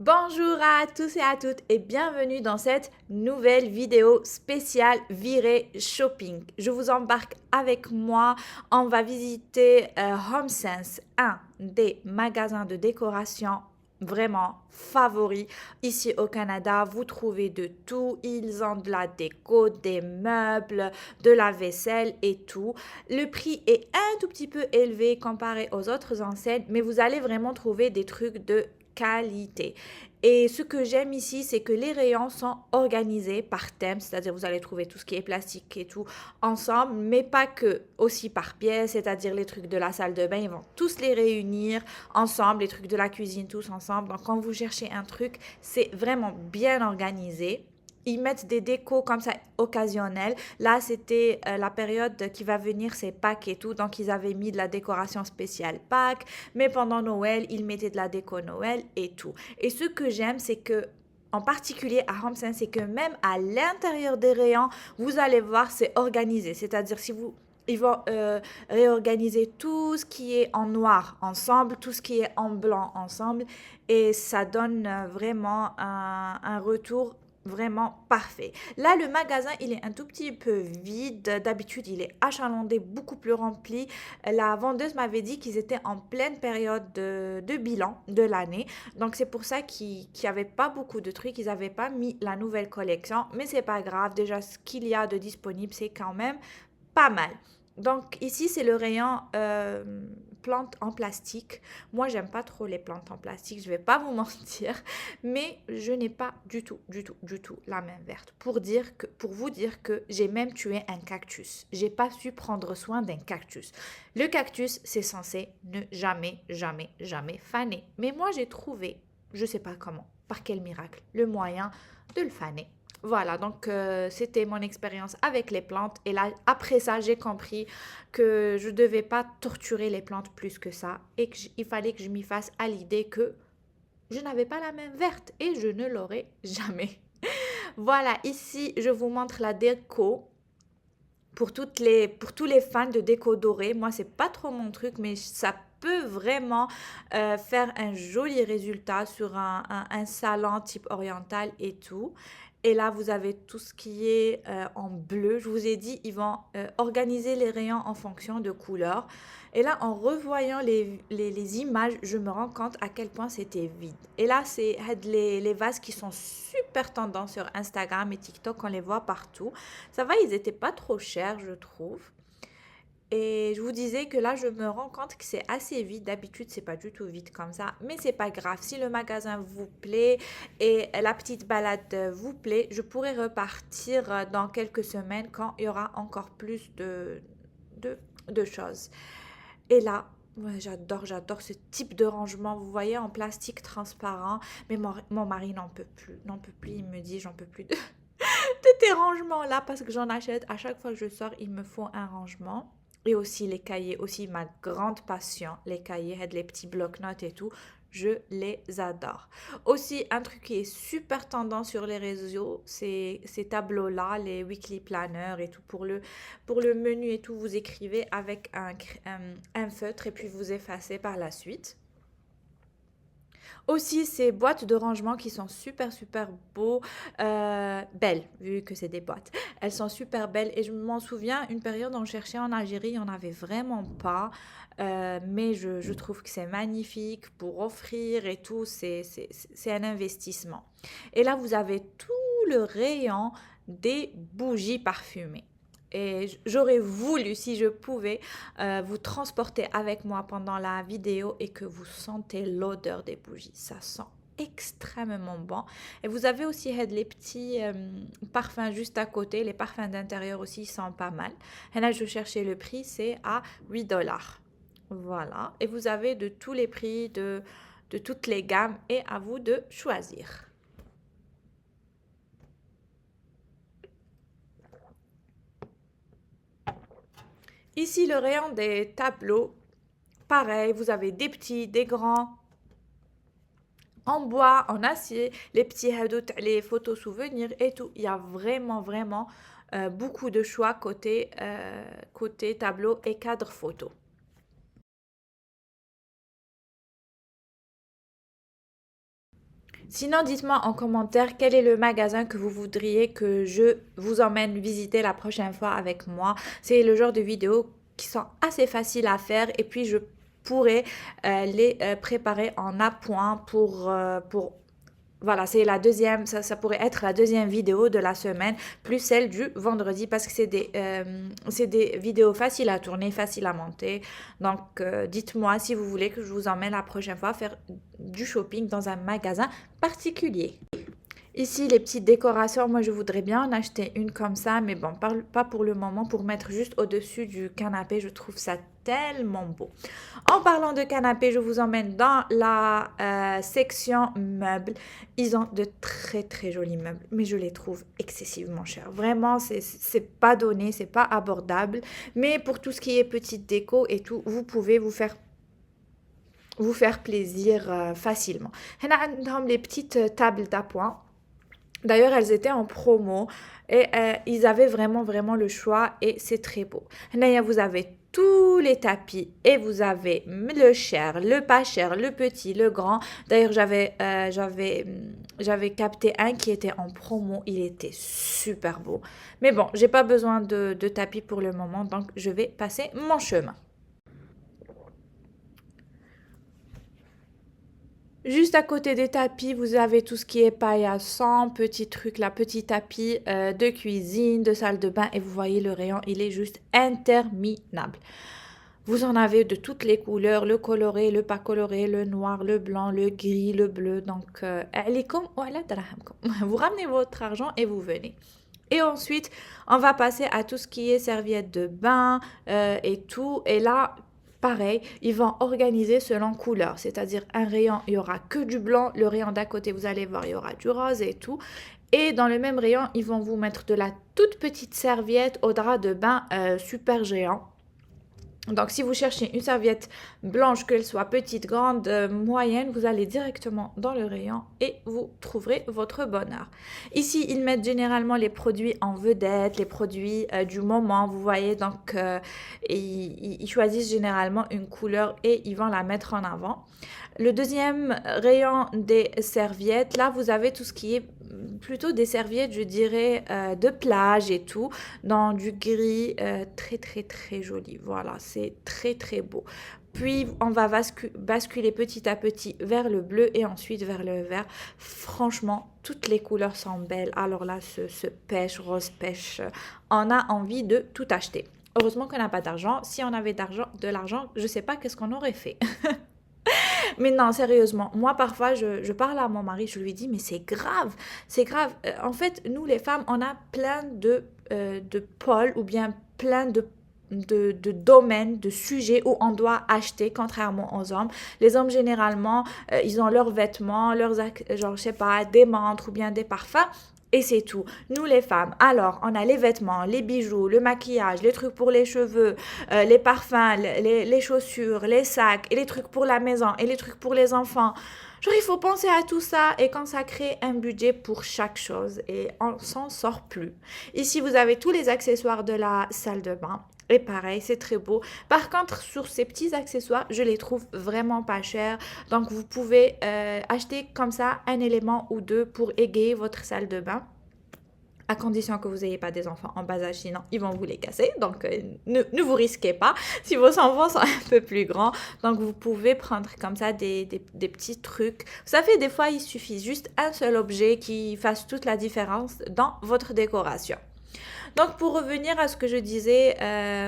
Bonjour à tous et à toutes et bienvenue dans cette nouvelle vidéo spéciale virée shopping. Je vous embarque avec moi, on va visiter HomeSense, un des magasins de décoration vraiment favoris ici au Canada. Vous trouvez de tout, ils ont de la déco, des meubles, de la vaisselle et tout. Le prix est un tout petit peu élevé comparé aux autres enseignes, mais vous allez vraiment trouver des trucs de qualité. Et ce que j'aime ici, c'est que les rayons sont organisés par thème, c'est-à-dire vous allez trouver tout ce qui est plastique et tout ensemble, mais pas que, aussi par pièce, c'est-à-dire les trucs de la salle de bain, ils vont tous les réunir ensemble, les trucs de la cuisine tous ensemble. Donc quand vous cherchez un truc, c'est vraiment bien organisé. Ils mettent des décos comme ça occasionnels. Là, c'était la période qui va venir, c'est Pâques et tout. Donc, ils avaient mis de la décoration spéciale Pâques. Mais pendant Noël, ils mettaient de la déco Noël et tout. Et ce que j'aime, c'est que en particulier à HomeSense, c'est que même à l'intérieur des rayons, vous allez voir, c'est organisé. C'est-à-dire, si vous ils vont réorganiser tout ce qui est en noir ensemble, tout ce qui est en blanc ensemble, et ça donne vraiment un retour vraiment parfait. Là, le magasin, il est un tout petit peu vide. D'habitude, il est achalandé, beaucoup plus rempli. La vendeuse m'avait dit qu'ils étaient en pleine période de bilan de l'année. Donc, c'est pour ça qu'il n'y avait pas beaucoup de trucs. Ils n'avaient pas mis la nouvelle collection. Mais c'est pas grave. Déjà, ce qu'il y a de disponible, c'est quand même pas mal. Donc ici, c'est le rayon plantes en plastique. Moi, j'aime pas trop les plantes en plastique, je vais pas vous mentir, mais je n'ai pas du tout la main verte. Pour vous dire que j'ai même tué un cactus. J'ai pas su prendre soin d'un cactus. Le cactus, c'est censé ne jamais faner. Mais moi, j'ai trouvé, je sais pas comment, par quel miracle, le moyen de le faner. Voilà, donc c'était mon expérience avec les plantes. Et là, après ça, j'ai compris que je ne devais pas torturer les plantes plus que ça et qu'il fallait que je m'y fasse à l'idée que je n'avais pas la main verte et je ne l'aurai jamais. Voilà, ici, je vous montre la déco pour tous les fans de déco dorée. Moi, c'est pas trop mon truc, mais ça peut vraiment faire un joli résultat sur un salon type oriental et tout. Et là, vous avez tout ce qui est en bleu. Je vous ai dit, ils vont organiser les rayons en fonction de couleurs. Et là, en revoyant les images, je me rends compte à quel point c'était vide. Et là, c'est les vases qui sont super tendance sur Instagram et TikTok, on les voit partout. Ça va, ils étaient pas trop chers, je trouve. Et je vous disais que là, je me rends compte que c'est assez vite. D'habitude, c'est pas du tout vite comme ça. Mais c'est pas grave. Si le magasin vous plaît et la petite balade vous plaît, je pourrais repartir dans quelques semaines quand il y aura encore plus de, de choses. Et là, ouais, j'adore ce type de rangement. Vous voyez, en plastique transparent. Mais mon mari n'en peut plus. Il me dit, j'en peux plus de tes rangements là parce que j'en achète. À chaque fois que je sors, il me faut un rangement. Et aussi les cahiers, aussi ma grande passion, les cahiers, les petits blocs-notes et tout, je les adore. Aussi, un truc qui est super tendance sur les réseaux, c'est ces tableaux-là, les weekly planners et tout. Pour le menu et tout, vous écrivez avec un feutre et puis vous effacez par la suite. Aussi, ces boîtes de rangement qui sont super beaux, belles, vu que c'est des boîtes. Elles sont super belles et je m'en souviens, une période où on cherchait en Algérie, il n'y en avait vraiment pas. Mais je trouve que c'est magnifique pour offrir et tout, c'est un investissement. Et là, vous avez tout le rayon des bougies parfumées. Et j'aurais voulu, si je pouvais, vous transporter avec moi pendant la vidéo et que vous sentez l'odeur des bougies. Ça sent extrêmement bon. Et vous avez aussi les petits parfums juste à côté. Les parfums d'intérieur aussi sont pas mal. Et là, je cherchais le prix, c'est à 8 dollars. Voilà. Et vous avez de tous les prix, de toutes les gammes et à vous de choisir. Ici, le rayon des tableaux. Pareil, vous avez des petits, des grands, en bois, en acier, les petits hadout, les photos souvenirs et tout. Il y a vraiment beaucoup de choix côté tableau et cadre photo. Sinon, dites-moi en commentaire quel est le magasin que vous voudriez que je vous emmène visiter la prochaine fois avec moi. C'est le genre de vidéos qui sont assez faciles à faire et puis je pourrais les préparer en appoint pour voilà, c'est la deuxième, ça pourrait être la deuxième vidéo de la semaine, plus celle du vendredi, parce que c'est des vidéos faciles à tourner, faciles à monter. Donc, dites-moi si vous voulez que je vous emmène la prochaine fois faire du shopping dans un magasin particulier. Ici, les petites décorations, moi je voudrais bien en acheter une comme ça, mais bon, pas pour le moment, pour mettre juste au-dessus du canapé, je trouve ça tellement beau. En parlant de canapé, je vous emmène dans la section meubles. Ils ont de très très jolis meubles, mais je les trouve excessivement chers. Vraiment, c'est pas donné, c'est pas abordable, mais pour tout ce qui est petite déco et tout, vous pouvez vous faire plaisir facilement. On a les petites tables d'appoint. D'ailleurs, elles étaient en promo et ils avaient vraiment le choix et c'est très beau. Là, vous avez tous les tapis et vous avez le cher, le pas cher, le petit, le grand. D'ailleurs, j'avais capté un qui était en promo. Il était super beau. Mais bon, j'ai pas besoin de tapis pour le moment, donc je vais passer mon chemin. Juste à côté des tapis, vous avez tout ce qui est paillasson, petits trucs là, petits tapis de cuisine, de salle de bain. Et vous voyez le rayon, il est juste interminable. Vous en avez de toutes les couleurs, le coloré, le pas coloré, le noir, le blanc, le gris, le bleu. Donc, vous ramenez votre argent et vous venez. Et ensuite, on va passer à tout ce qui est serviettes de bain et tout. Et là, pareil, ils vont organiser selon couleur. C'est-à-dire, un rayon, il y aura que du blanc. Le rayon d'à côté, vous allez voir, il y aura du rose et tout. Et dans le même rayon, ils vont vous mettre de la toute petite serviette au drap de bain super géant. Donc, si vous cherchez une serviette blanche, qu'elle soit petite, grande, moyenne, vous allez directement dans le rayon et vous trouverez votre bonheur. Ici, ils mettent généralement les produits en vedette, les produits du moment, vous voyez. Donc, ils choisissent généralement une couleur et ils vont la mettre en avant. Le deuxième rayon des serviettes, là, vous avez tout ce qui est plutôt des serviettes, je dirais, de plage et tout, dans du gris très joli. Voilà, c'est très beau. Puis, on va basculer petit à petit vers le bleu et ensuite vers le vert. Franchement, toutes les couleurs sont belles. Alors là, ce pêche, rose pêche, on a envie de tout acheter. Heureusement qu'on n'a pas d'argent. Si on avait de l'argent, je ne sais pas qu'est-ce qu'on aurait fait. Mais non, sérieusement, moi parfois je parle à mon mari, je lui dis mais c'est grave, c'est grave. En fait, nous les femmes, on a plein de pôles ou bien plein de domaines, de sujets où on doit acheter, contrairement aux hommes. Les hommes, généralement, ils ont leurs vêtements, genre, je sais pas, des montres ou bien des parfums. Et c'est tout. Nous les femmes, alors on a les vêtements, les bijoux, le maquillage, les trucs pour les cheveux, les parfums, les chaussures, les sacs, et les trucs pour la maison, et les trucs pour les enfants. Genre il faut penser à tout ça et consacrer un budget pour chaque chose et on s'en sort plus. Ici vous avez tous les accessoires de la salle de bain. Et pareil, c'est très beau. Par contre, sur ces petits accessoires, je les trouve vraiment pas chers. Donc, vous pouvez acheter comme ça un élément ou deux pour égayer votre salle de bain. À condition que vous n'ayez pas des enfants en bas âge, sinon ils vont vous les casser. Donc, ne vous risquez pas si vos enfants sont un peu plus grands. Donc, vous pouvez prendre comme ça des petits trucs. Vous savez, des fois, il suffit juste un seul objet qui fasse toute la différence dans votre décoration. Donc, pour revenir à ce que je disais,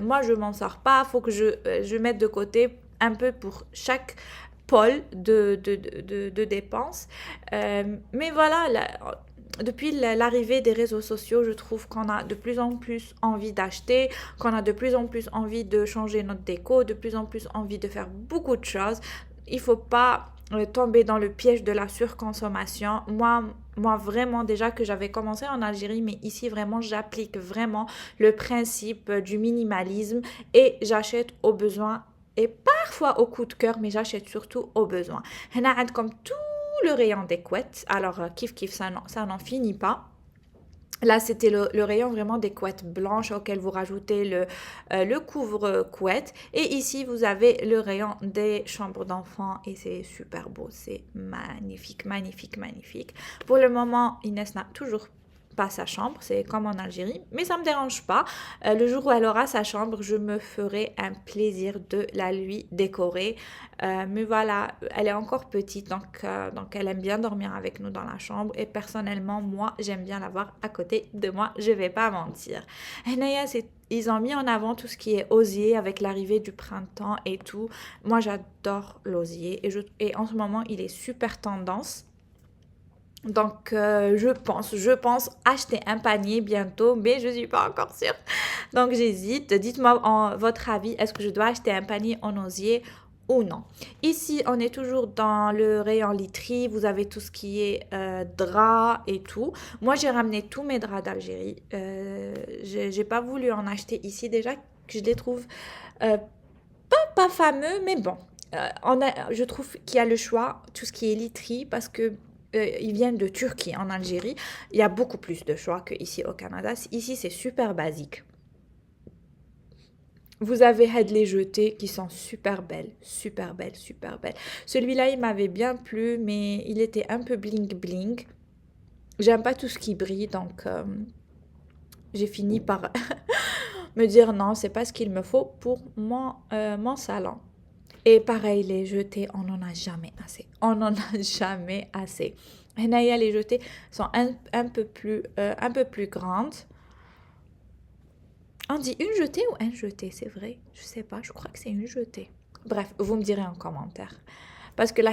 moi, je m'en sors pas. Il faut que je mette de côté un peu pour chaque pôle de dépenses. Mais voilà, depuis l'arrivée des réseaux sociaux, je trouve qu'on a de plus en plus envie d'acheter, qu'on a de plus en plus envie de changer notre déco, de plus en plus envie de faire beaucoup de choses. Il ne faut pas tomber dans le piège de la surconsommation. Moi, vraiment, déjà que j'avais commencé en Algérie, mais ici, vraiment, j'applique vraiment le principe du minimalisme et j'achète au besoin et parfois au coup de cœur, mais j'achète surtout au besoin. Comme tout le rayon des couettes, alors kiff, ça n'en finit pas. Là, c'était le rayon vraiment des couettes blanches auquel vous rajoutez le couvre-couette. Et ici, vous avez le rayon des chambres d'enfants et c'est super beau. C'est magnifique, magnifique, magnifique. Pour le moment, Inès n'a toujours pas sa chambre, c'est comme en Algérie, mais ça ne me dérange pas. Le jour où elle aura sa chambre, je me ferai un plaisir de la lui décorer. Mais voilà, elle est encore petite, donc elle aime bien dormir avec nous dans la chambre. Et personnellement, moi, j'aime bien l'avoir à côté de moi, je vais pas mentir. Henaya, ils ont mis en avant tout ce qui est osier avec l'arrivée du printemps et tout. Moi, j'adore l'osier et en ce moment, il est super tendance. Donc, je pense acheter un panier bientôt, mais je ne suis pas encore sûre. Donc, j'hésite. Dites-moi votre avis, est-ce que je dois acheter un panier en osier ou non? Ici, on est toujours dans le rayon literie. Vous avez tout ce qui est draps et tout. Moi, j'ai ramené tous mes draps d'Algérie. J'ai pas voulu en acheter ici déjà, que je les trouve euh, pas fameux, mais bon. Je trouve qu'il y a le choix, tout ce qui est literie, parce que ils viennent de Turquie, en Algérie. Il y a beaucoup plus de choix qu'ici au Canada. Ici, c'est super basique. Vous avez les jetés qui sont super belles, super belles, super belles. Celui-là, il m'avait bien plu, mais il était un peu bling bling. J'aime pas tout ce qui brille, donc j'ai fini par me dire non, c'est pas ce qu'il me faut pour mon salon. Et pareil, les jetés, on n'en a jamais assez. On n'en a jamais assez. Henaya, les jetés sont un peu plus grandes. On dit une jetée ou un jeté, c'est vrai? Je sais pas, je crois que c'est une jetée. Bref, vous me direz en commentaire. Parce que là,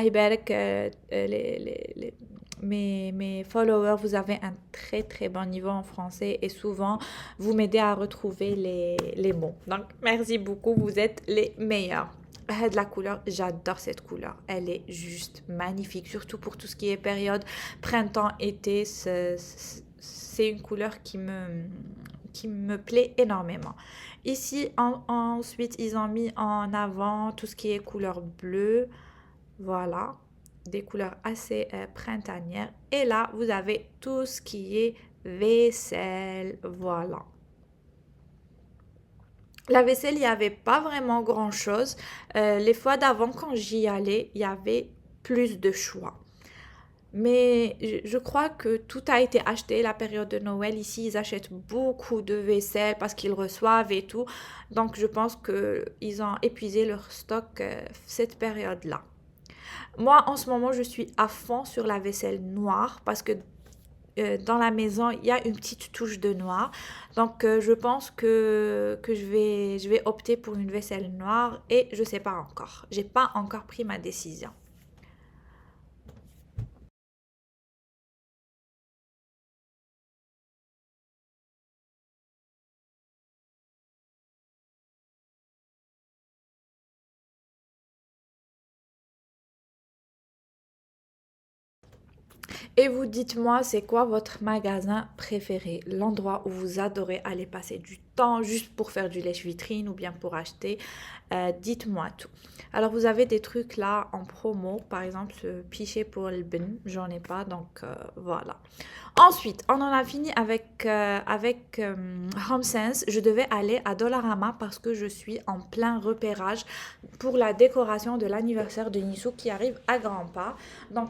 mes followers, vous avez un très très bon niveau en français et souvent, vous m'aidez à retrouver les mots. Donc, merci beaucoup, vous êtes les meilleurs. De la couleur, j'adore cette couleur. Elle est juste magnifique, surtout pour tout ce qui est période printemps-été. C'est une couleur qui me plaît énormément. Ici, ensuite, ils ont mis en avant tout ce qui est couleur bleue. Voilà, des couleurs assez printanières. Et là, vous avez tout ce qui est vaisselle. Voilà. La vaisselle, il n'y avait pas vraiment grand-chose. Les fois d'avant, quand j'y allais, il y avait plus de choix. Mais je crois que tout a été acheté la période de Noël. Ici, ils achètent beaucoup de vaisselle parce qu'ils reçoivent et tout. Donc, je pense qu'ils ont épuisé leur stock cette période-là. Moi, en ce moment, je suis à fond sur la vaisselle noire parce que dans la maison, il y a une petite touche de noir. Donc, je pense que je vais opter pour une vaisselle noire et je ne sais pas encore. J'ai pas encore pris ma décision. Et vous dites-moi, c'est quoi votre magasin préféré? L'endroit où vous adorez aller passer du temps juste pour faire du lèche-vitrine ou bien pour acheter? Dites-moi tout. Alors, vous avez des trucs là en promo, par exemple, ce pichet pour le bin, j'en ai pas, donc voilà. Ensuite, on en a fini avec HomeSense. Je devais aller à Dollarama parce que je suis en plein repérage pour la décoration de l'anniversaire de Nissou qui arrive à grands pas. Donc,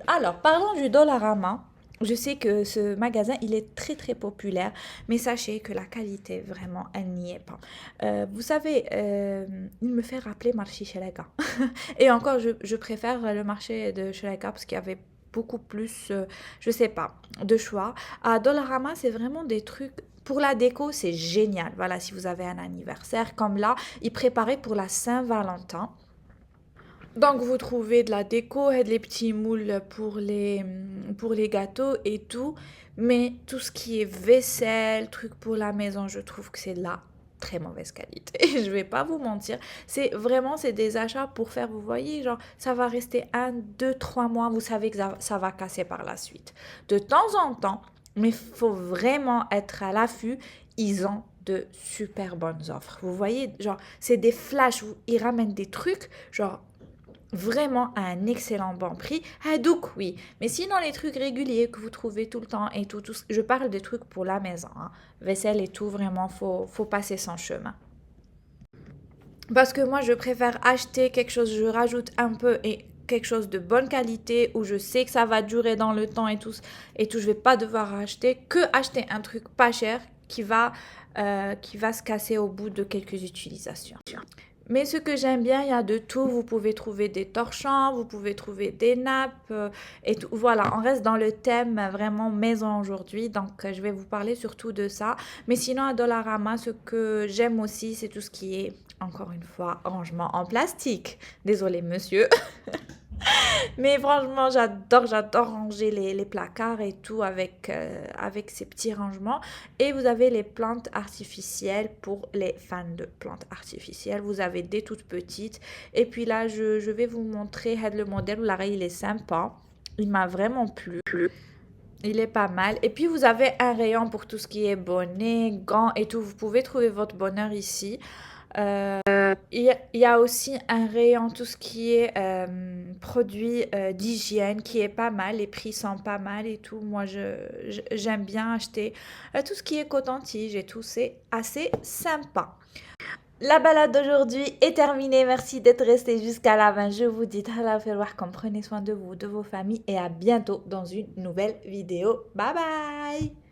alors, parlons du Dollarama. Je sais que ce magasin, il est très très populaire, mais sachez que la qualité, vraiment, elle n'y est pas. Vous savez, il me fait rappeler marché Sheleka. Et encore, je préfère le marché de Sheleka parce qu'il y avait beaucoup plus, je sais pas, de choix. À Dollarama, c'est vraiment des trucs. Pour la déco, c'est génial. Voilà, si vous avez un anniversaire, comme là, ils préparaient pour la Saint-Valentin. Donc, vous trouvez de la déco et des petits moules pour les gâteaux et tout. Mais tout ce qui est vaisselle, trucs pour la maison, je trouve que c'est de la très mauvaise qualité. Je vais pas vous mentir. C'est des achats pour faire, vous voyez, genre, ça va rester 1, 2, 3 mois. Vous savez que ça va casser par la suite. De temps en temps, mais il faut vraiment être à l'affût. Ils ont de super bonnes offres. Vous voyez, genre, c'est des flashs où ils ramènent des trucs, genre, vraiment à un excellent bon prix. Ah, donc oui, mais sinon les trucs réguliers que vous trouvez tout le temps et je parle des trucs pour la maison, hein. Vaisselle et tout, vraiment, faut passer son chemin. Parce que moi, je préfère acheter quelque chose, je rajoute un peu et quelque chose de bonne qualité où je sais que ça va durer dans le temps et tout, je vais pas devoir acheter que acheter un truc pas cher qui va se casser au bout de quelques utilisations. Mais ce que j'aime bien, il y a de tout. Vous pouvez trouver des torchons, vous pouvez trouver des nappes et tout. Voilà, on reste dans le thème vraiment maison aujourd'hui. Donc, je vais vous parler surtout de ça. Mais sinon, à Dollarama, ce que j'aime aussi, c'est tout ce qui est, encore une fois, rangement en plastique. Désolé, monsieur. Mais franchement, j'adore ranger les placards et tout avec ces petits rangements. Et vous avez les plantes artificielles pour les fans de plantes artificielles. Vous avez des toutes petites. Et puis là, je vais vous montrer le modèle. Là, il est sympa. Il m'a vraiment plu. Il est pas mal. Et puis, vous avez un rayon pour tout ce qui est bonnet, gants et tout. Vous pouvez trouver votre bonheur ici. Il y a aussi un rayon, tout ce qui est produits d'hygiène, qui est pas mal. Les prix sont pas mal et tout. Moi, j'aime bien acheter tout ce qui est coton-tige et tout. C'est assez sympa. La balade d'aujourd'hui est terminée. Merci d'être resté jusqu'à la fin. Je vous dis comme prenez soin de vous, de vos familles et à bientôt dans une nouvelle vidéo. Bye bye!